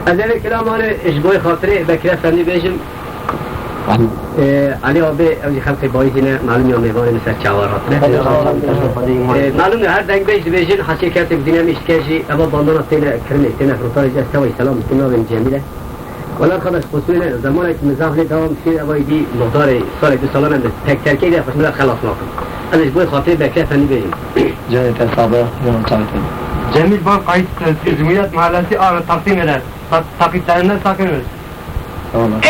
از این کلام آن اشبای خاطره بکره فنی بیشم علی آبی اوزی خلقی بایدینه معلوم یا میوان مثل چوارات نه معلوم هر دنگ بیشن حسی کرده بدینه میشکشی اما باندانا تینه کرمه تینه فروتاری جسته و سلام تینه بین جمیله ولی خلاص خصوصی زمانی که مزاحلی دوام شیر اوای دی مقدار سال دو سالانه تک ترکی ده خوشمدار خلاص ناکن از اشبای خاطره بکره فنی بیشم جای تصابه جان چاوتن جمیل بان قاید جمعیت محلاتی آن تقسیم eder takiplerinde sakınırız. Tamam.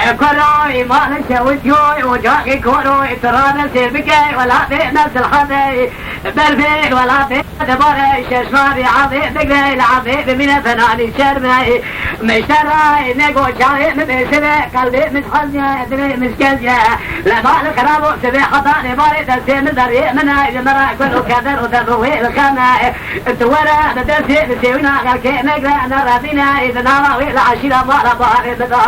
كروي ما نسوي جوي وجاكي كروي ترى نسي بكي ولا في نفس الحظي بالفيل ولا في دبري ششماري عظيم بقلي العظيم من فناني شرمي مشتراي نقو جاي مبسبي قلبي متحزي ادري مسكزي لما الخرابو سبي خطاني باري تسي من دري منا جمرا كله كدر ودروي الخنا انت ورا بدرسي نسيونا غالكي نقرا نرابينا اذا نراوي العشيرة مالا باري بدا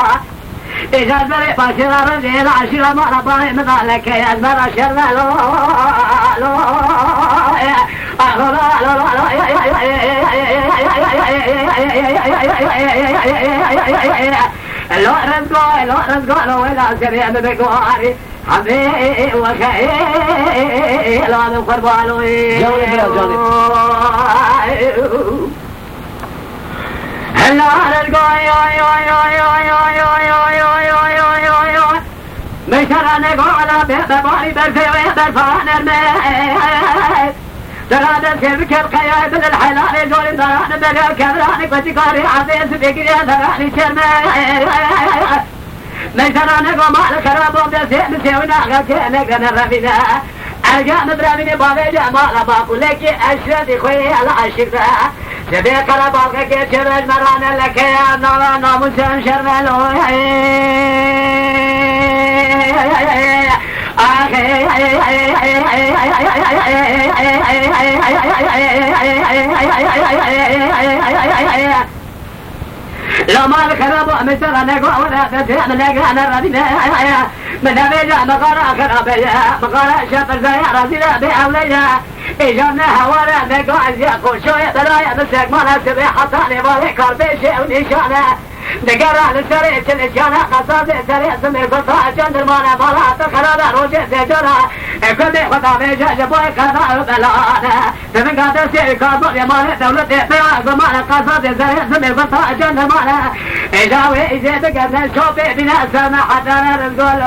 إذا البري باشر رجل عشيرة ما رباني مذالك يا البرا شر لو رزقوا لو إلى سريع بقواري حبيبي وخيل هذا قربانوي جاوني بلا جانب هلا مشترى نقول على بباري برفي برفان الميت درادة سيبك القياء بن الحلال دول دران بلا كبرانك وتقاري عزيز بقري دراني شرمي مشترى نقول مال خرابو بسيء مسيونا غسيء نقرن الرفيدة أرجع مبرامين بابي مال بابو لكي أشرد خوي العشق سبي قرباك كي شرج مران لك يا نولا ناموسن شرملو لو ما الخراب مستر نقوى ولا تسيح من نقانا ربنا من أبيجا مقارا خرابيا مقارا شفر زي رزيلا بأوليا إجابنا هوالا نقوى عزيقو شوية بلايا مسك مانا سبي حطاني بالي كاربيشي ونشانا نقرا للسريع تلجانا قصاد سريع سمي قصا جندر مانا بلا تخرانا روجي سجنا كل خطا بيجا جبوي كذا بلانا فمن قادر سيري كابل يمانا دولتي بيا زمانا قصاد سريع سمي قصا جندر مانا إجاوي إجي بقرنا شوفي بنا سمع حدانا رزقول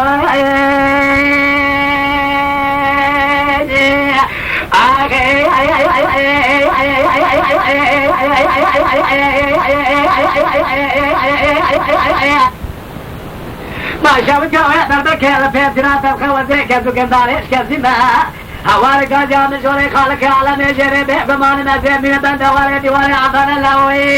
ما شافت جوات دربك يا فيتنا تبخوزي كذو كنداريش كذبا هوارك جام جوري خالك على مجري بمان نزيم من بند ولدي ولي عطان اللوين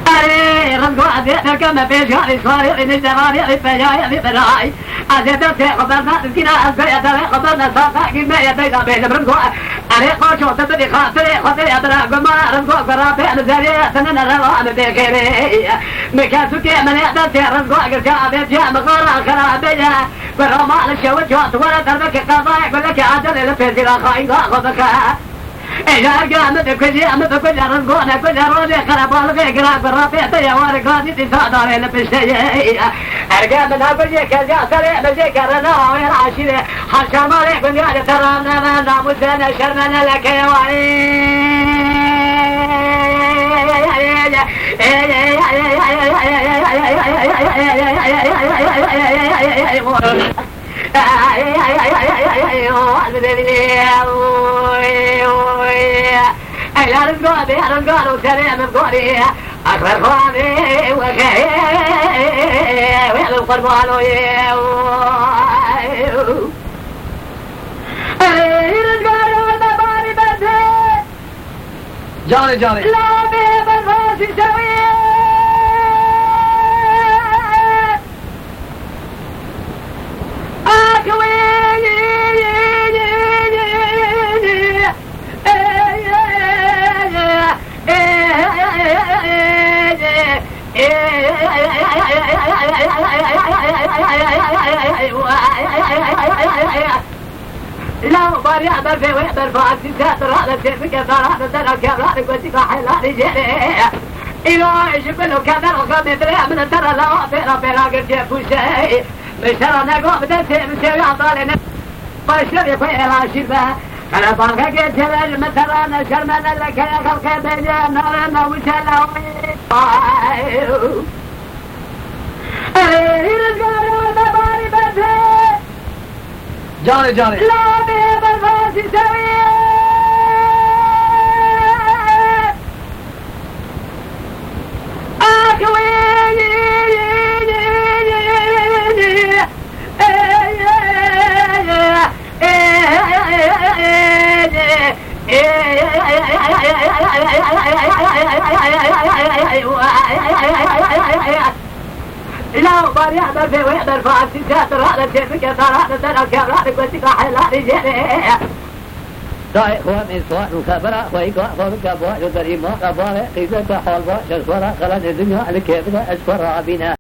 أري رزق أزيد كما في شهر صاري نجدراني الفجاي ببراي أزيد خبرنا تسكينا أزيد خبرنا صافا كما يدينا بين رزق أري قوشو تبدي خاطري خاطري أدرا قمنا رزق قرابي نزاري سننا روان بكيري مكاسو كي من يدسي رزق أقرجا بيجا مغارا خرابي برما للشوت جوات ولا دربك قضايا كلك عجل لفزي خايدا خبكا إذا قامت كل أمد كل رزقنا كل روزي خربال في قراب الرفيع يا وارقاني تصادر إلى بالشيء أرقامنا كل كذا سريع بذكرنا وين عاشرة حشر مالك من يعد ترانا ما ناموسنا شرمنا لك يا وعي أكبر خواني وكهي ويحلو القربان جاني جاني لا بيب الراس سوي لو بار يعبر في ويعبر فاسي ساتر هذا الشيء كثر هذا سنة كبرانك وسيقى حلاني جيري إلو يشبلو كذر وقام يدري من ترى لا أفيرا فيرا قد جيبو شيء مشترى نقوم بدنسي مشتري عطالنا بشري فيرا شبه أنا بانك قد جلال مترانا شرمنا لك يا خلق بينا نارنا وشلاوي جاني جاني لا بيب الراس سوي لو بار يعبر في ويعبر فاسي ساتر هذا الشيء كثر هذا سنة كبرانك وسيقى حلاني جيري دائق ومن سواء مكابرة وإيقاع فرق أبواء يدري ما أبواء قيزة حال باشر فرق خلال الدنيا لكيف أشفر بنا